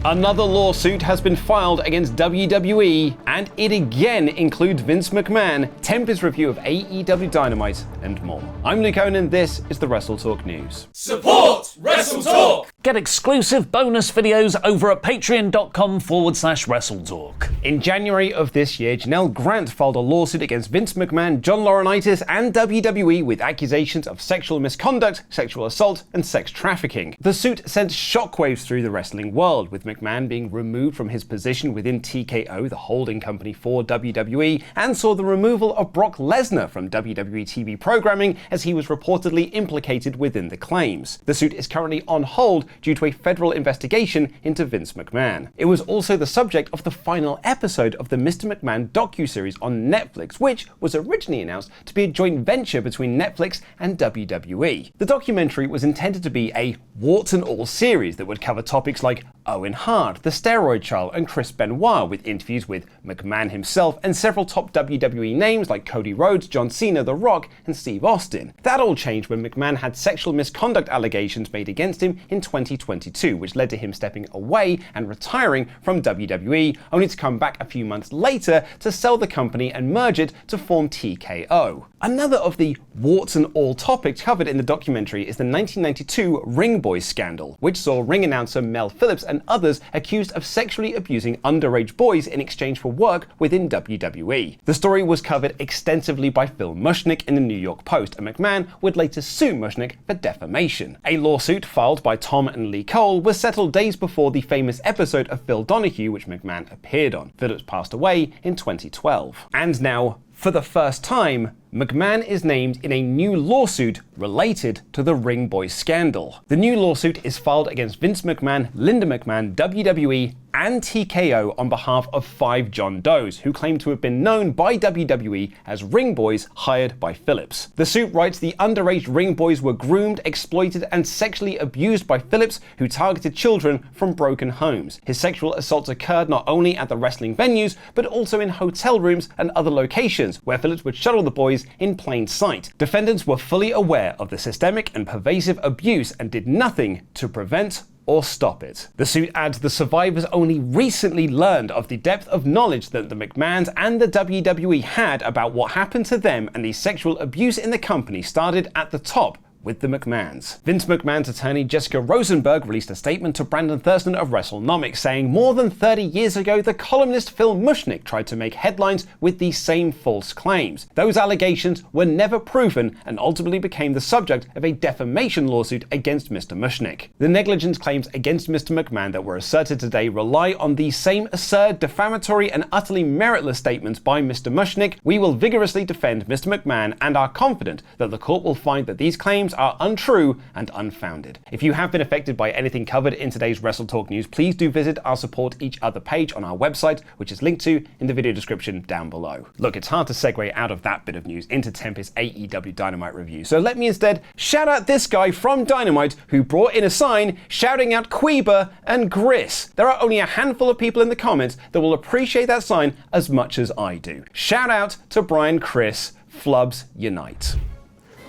Another lawsuit has been filed against WWE, and it again includes Vince McMahon, Tempest review of AEW Dynamite, and more. I'm Luke Owen, and this is the WrestleTalk News. Support WrestleTalk! Get exclusive bonus videos over at patreon.com/WrestleTalk. In January of this year, Janelle Grant filed a lawsuit against Vince McMahon, John Laurinaitis, and WWE with accusations of sexual misconduct, sexual assault, and sex trafficking. The suit sent shockwaves through the wrestling world, with McMahon being removed from his position within TKO, the holding company for WWE, and saw the removal of Brock Lesnar from WWE TV programming as he was reportedly implicated within the claims. The suit is currently on hold due to a federal investigation into Vince McMahon. It was also the subject of the final episode of the Mr. McMahon docuseries on Netflix, which was originally announced to be a joint venture between Netflix and WWE. The documentary was intended to be a warts and all series that would cover topics like Owen Hart, the steroid trial, and Chris Benoit, with interviews with McMahon himself and several top WWE names like Cody Rhodes, John Cena, The Rock, and Steve Austin. That all changed when McMahon had sexual misconduct allegations made against him in 2022, which led to him stepping away and retiring from WWE, only to come back a few months later to sell the company and merge it to form TKO. Another of the warts and all topics covered in the documentary is the 1992 Ring Boys scandal, which saw ring announcer Mel Phillips and others accused of sexually abusing underage boys in exchange for work within WWE. The story was covered extensively by Phil Mushnick in the New York Post, and McMahon would later sue Mushnick for defamation. A lawsuit filed by Tom and Lee Cole was settled days before the famous episode of Phil Donahue, which McMahon appeared on. Phillips passed away in 2012. And now, for the first time, McMahon is named in a new lawsuit related to the Ring Boys scandal. The new lawsuit is filed against Vince McMahon, Linda McMahon, WWE, and TKO on behalf of 5 John Does, who claim to have been known by WWE as Ring Boys hired by Phillips. The suit writes the underage Ring Boys were groomed, exploited, and sexually abused by Phillips, who targeted children from broken homes. His sexual assaults occurred not only at the wrestling venues, but also in hotel rooms and other locations, where Phillips would shuttle the boys in plain sight. Defendants were fully aware of the systemic and pervasive abuse and did nothing to prevent or stop it. The suit adds the survivors only recently learned of the depth of knowledge that the McMahons and the WWE had about what happened to them, and the sexual abuse in the company started at the top with the McMahons. Vince McMahon's attorney Jessica Rosenberg released a statement to Brandon Thurston of WrestleNomics saying, "More than 30 years ago, the columnist Phil Mushnick tried to make headlines with these same false claims. Those allegations were never proven and ultimately became the subject of a defamation lawsuit against Mr. Mushnick. The negligence claims against Mr. McMahon that were asserted today rely on these same absurd, defamatory, and utterly meritless statements by Mr. Mushnick. We will vigorously defend Mr. McMahon and are confident that the court will find that these claims are untrue and unfounded." If you have been affected by anything covered in today's WrestleTalk news, please do visit our Support Each Other page on our website, which is linked to in the video description down below. Look, it's hard to segue out of that bit of news into Tempest's AEW Dynamite review, so let me instead shout out this guy from Dynamite who brought in a sign shouting out Queeba and Gris. There are only a handful of people in the comments that will appreciate that sign as much as I do. Shout out to Brian Chris, Flubs Unite.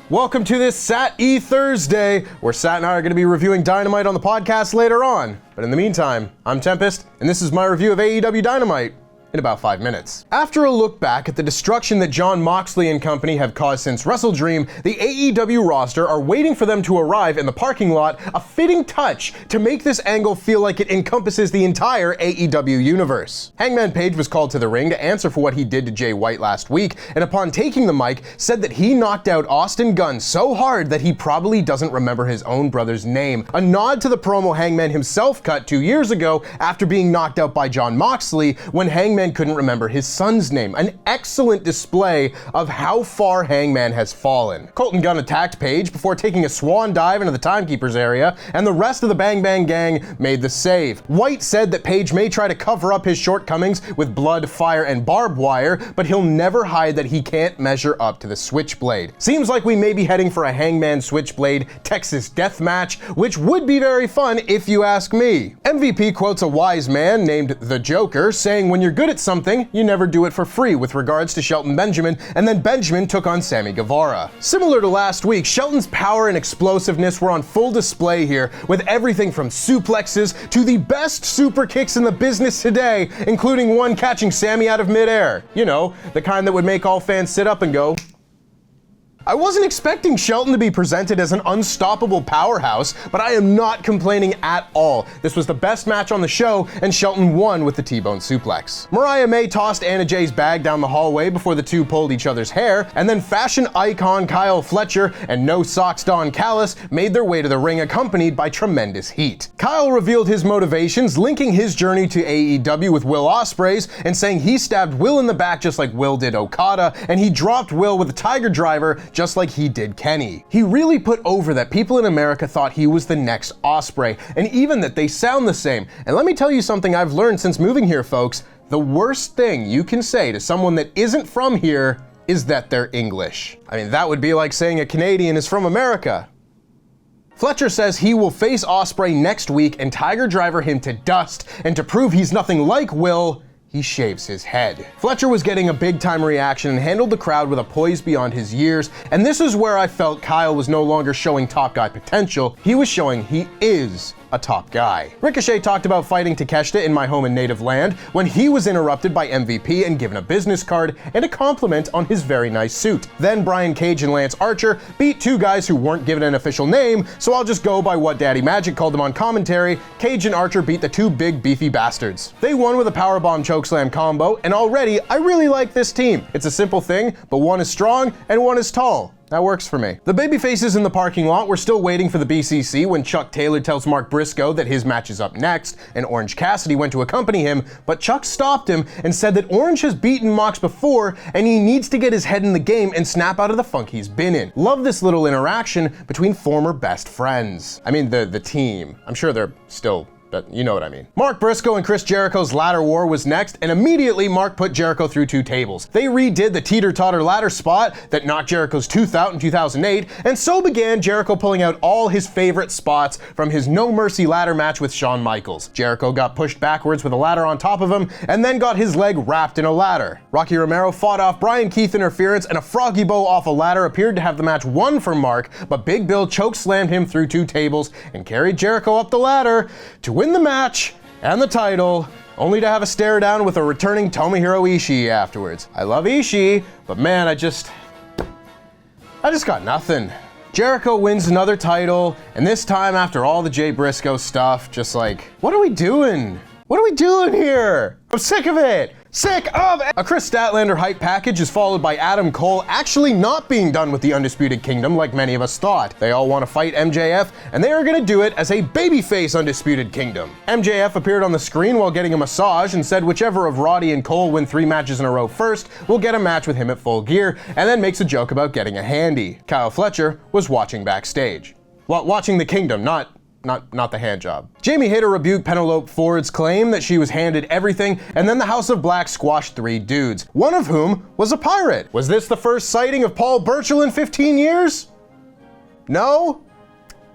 Welcome to this Sat-E Thursday, where Sat and I are going to be reviewing Dynamite on the podcast later on. But in the meantime, I'm Tempest, and this is my review of AEW Dynamite in about 5 minutes. After a look back at the destruction that Jon Moxley and company have caused since WrestleDream, the AEW roster are waiting for them to arrive in the parking lot, a fitting touch to make this angle feel like it encompasses the entire AEW universe. Hangman Page was called to the ring to answer for what he did to Jay White last week, and upon taking the mic, said that he knocked out Austin Gunn so hard that he probably doesn't remember his own brother's name, a nod to the promo Hangman himself cut 2 years ago after being knocked out by Jon Moxley when Hangman couldn't remember his son's name. An excellent display of how far Hangman has fallen. Colton Gunn attacked Page before taking a swan dive into the timekeeper's area, and the rest of the Bang Bang Gang made the save. White said that Page may try to cover up his shortcomings with blood, fire, and barbed wire, but he'll never hide that he can't measure up to the Switchblade. Seems like we may be heading for a Hangman Switchblade Texas death match, which would be very fun if you ask me. MVP quotes a wise man named the Joker, saying, "When you're good good at something, you never do it for free with regards to Shelton Benjamin, and then Benjamin took on Sammy Guevara. Similar to last week, Shelton's power and explosiveness were on full display here, with everything from suplexes to the best super kicks in the business today, including one catching Sammy out of midair. You know, the kind that would make all fans sit up and go, I wasn't expecting Shelton to be presented as an unstoppable powerhouse, but I am not complaining at all. This was the best match on the show, and Shelton won with the T-bone suplex. Mariah May tossed Anna Jay's bag down the hallway before the two pulled each other's hair, and then fashion icon Kyle Fletcher and No Socks Don Callis made their way to the ring accompanied by tremendous heat. Kyle revealed his motivations, linking his journey to AEW with Will Ospreay's, and saying he stabbed Will in the back just like Will did Okada, and he dropped Will with a Tiger Driver just like he did Kenny. He really put over that people in America thought he was the next Ospreay, and even that they sound the same. And let me tell you something I've learned since moving here, folks. The worst thing you can say to someone that isn't from here is that they're English. I mean, that would be like saying a Canadian is from America. Fletcher says he will face Ospreay next week and Tiger Driver him to dust, and to prove he's nothing like Will, he shaves his head. Fletcher was getting a big-time reaction and handled the crowd with a poise beyond his years, and this is where I felt Kyle was no longer showing top guy potential, he was showing he is a top guy. Ricochet talked about fighting Takeshita in my home and native land when he was interrupted by MVP and given a business card and a compliment on his very nice suit. Then Brian Cage and Lance Archer beat two guys who weren't given an official name, so I'll just go by what Daddy Magic called them on commentary. Cage and Archer beat the two big beefy bastards. They won with a powerbomb chokeslam combo, and already I really like this team. It's a simple thing, but one is strong and one is tall. That works for me. The babyfaces in the parking lot were still waiting for the BCC when Chuck Taylor tells Mark Briscoe that his match is up next, and Orange Cassidy went to accompany him, but Chuck stopped him and said that Orange has beaten Mox before and he needs to get his head in the game and snap out of the funk he's been in. Love this little interaction between former best friends. I mean, the team. I'm sure they're still, but you know what I mean. Mark Briscoe and Chris Jericho's ladder war was next, and immediately Mark put Jericho through two tables. They redid the teeter-totter ladder spot that knocked Jericho's tooth out in 2008, and so began Jericho pulling out all his favorite spots from his No Mercy ladder match with Shawn Michaels. Jericho got pushed backwards with a ladder on top of him, and then got his leg wrapped in a ladder. Rocky Romero fought off Brian Keith interference, and a froggy bow off a ladder appeared to have the match won for Mark, but Big Bill chokeslammed him through two tables and carried Jericho up the ladder to win the match and the title, only to have a stare down with a returning Tomohiro Ishii afterwards. I love Ishii, but man, I just got nothing. Jericho wins another title, and this time after all the Jay Briscoe stuff, just like, what are we doing? What are we doing here? I'm sick of it. Sick of it! A Chris Statlander hype package is followed by Adam Cole actually not being done with the Undisputed Kingdom like many of us thought. They all want to fight MJF, and they are going to do it as a babyface Undisputed Kingdom. MJF appeared on the screen while getting a massage and said whichever of Roddy and Cole win 3 matches in a row first will get a match with him at Full Gear, and then makes a joke about getting a handy. Kyle Fletcher was watching backstage. Well, watching the Kingdom, not the hand job. Jamie Hayter rebuked Penelope Ford's claim that she was handed everything, and then the House of Black squashed 3 dudes, one of whom was a pirate. Was this the first sighting of Paul Burchill in 15 years? No?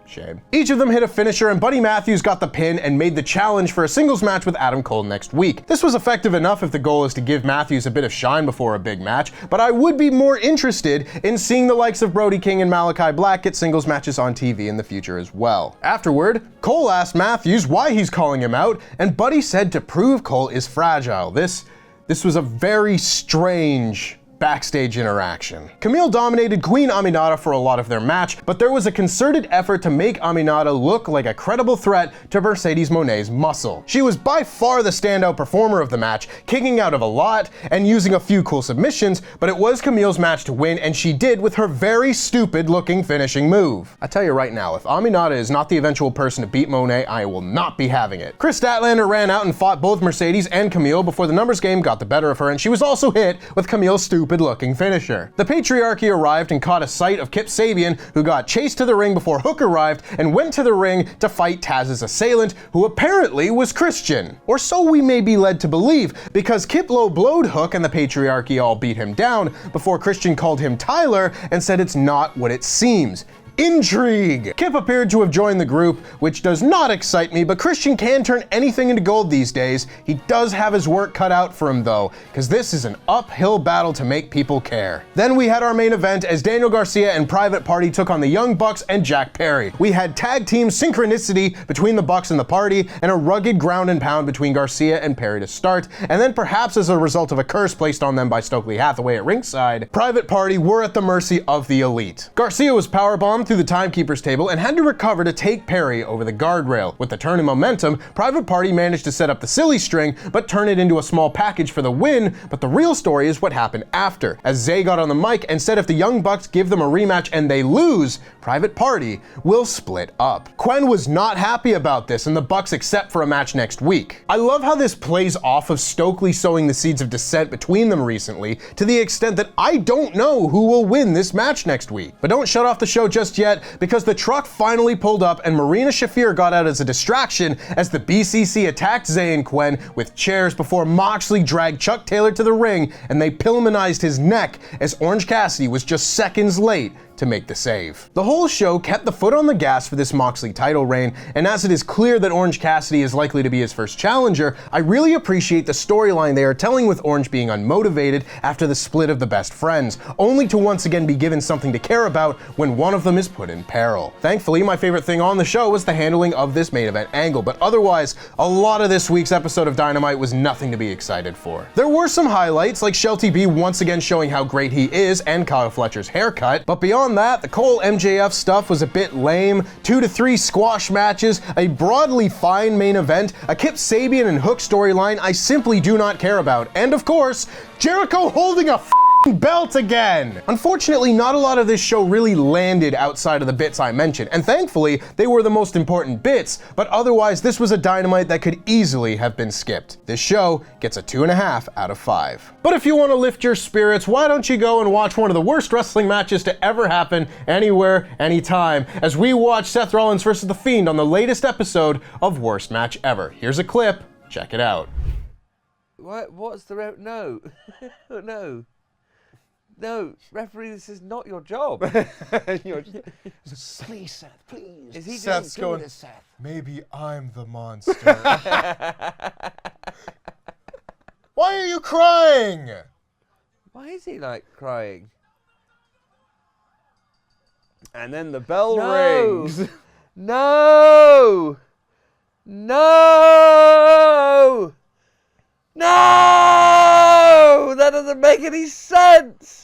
Shame. Each of them hit a finisher, and Buddy Matthews got the pin and made the challenge for a singles match with Adam Cole next week. This was effective enough if the goal is to give Matthews a bit of shine before a big match, but I would be more interested in seeing the likes of Brody King and Malachi Black get singles matches on TV in the future as well. Afterward, Cole asked Matthews why he's calling him out, and Buddy said to prove Cole is fragile. This was a very strange backstage interaction. Camille dominated Queen Aminata for a lot of their match, but there was a concerted effort to make Aminata look like a credible threat to Mercedes Moné's muscle. She was by far the standout performer of the match, kicking out of a lot and using a few cool submissions, but it was Camille's match to win, and she did with her very stupid looking finishing move. I tell you right now, if Aminata is not the eventual person to beat Moné, I will not be having it. Chris Statlander ran out and fought both Mercedes and Camille before the numbers game got the better of her, and she was also hit with Camille's stupid looking finisher. The Patriarchy arrived and caught a sight of Kip Sabian, who got chased to the ring before Hook arrived and went to the ring to fight Taz's assailant, who apparently was Christian. Or so we may be led to believe, because Kip low-blowed Hook and the Patriarchy all beat him down before Christian called him Tyler and said it's not what it seems. Intrigue! Kip appeared to have joined the group, which does not excite me, but Christian can turn anything into gold these days. He does have his work cut out for him though, because this is an uphill battle to make people care. Then we had our main event as Daniel Garcia and Private Party took on the Young Bucks and Jack Perry. We had tag team synchronicity between the Bucks and the Party, and a rugged ground and pound between Garcia and Perry to start, and then perhaps as a result of a curse placed on them by Stokely Hathaway at ringside, Private Party were at the mercy of the Elite. Garcia was powerbombed through the timekeeper's table and had to recover to take Perry over the guardrail. With the turn in momentum, Private Party managed to set up the silly string, but turn it into a small package for the win, but the real story is what happened after. As Zay got on the mic and said if the Young Bucks give them a rematch and they lose, Private Party will split up. Quen was not happy about this and the Bucks accept for a match next week. I love how this plays off of Stokely sowing the seeds of dissent between them recently, to the extent that I don't know who will win this match next week. But don't shut off the show just yet, because the truck finally pulled up and Marina Shafir got out as a distraction as the BCC attacked Zay and Quen with chairs before Moxley dragged Chuck Taylor to the ring and they Pillmanized his neck as Orange Cassidy was just seconds late to make the save. The whole show kept the foot on the gas for this Moxley title reign, and as it is clear that Orange Cassidy is likely to be his first challenger, I really appreciate the storyline they are telling with Orange being unmotivated after the split of the best friends, only to once again be given something to care about when one of them is put in peril. Thankfully, my favorite thing on the show was the handling of this main event angle, but otherwise, a lot of this week's episode of Dynamite was nothing to be excited for. There were some highlights, like Shelty B once again showing how great he is and Kyle Fletcher's haircut, but beyond that, the Cole MJF stuff was a bit lame, 2 to 3 squash matches, a broadly fine main event, a Kip Sabian and Hook storyline I simply do not care about, and of course, Jericho holding a belt again! Unfortunately, not a lot of this show really landed outside of the bits I mentioned, and thankfully, they were the most important bits, but otherwise this was a Dynamite that could easily have been skipped. This show gets a 2.5 out of 5. But if you want to lift your spirits, why don't you go and watch one of the worst wrestling matches to ever happen, anywhere, anytime, as we watch Seth Rollins vs. The Fiend on the latest episode of Worst Match Ever. Here's a clip, check it out. What's the no. No. No, referee, this is not your job. You're just, please, Seth, please. Is he Seth's doing going, this, Seth? maybe I'm the monster. Why are you crying? Why is he like crying? And then the bell No. rings. No! No! No! That doesn't make any sense!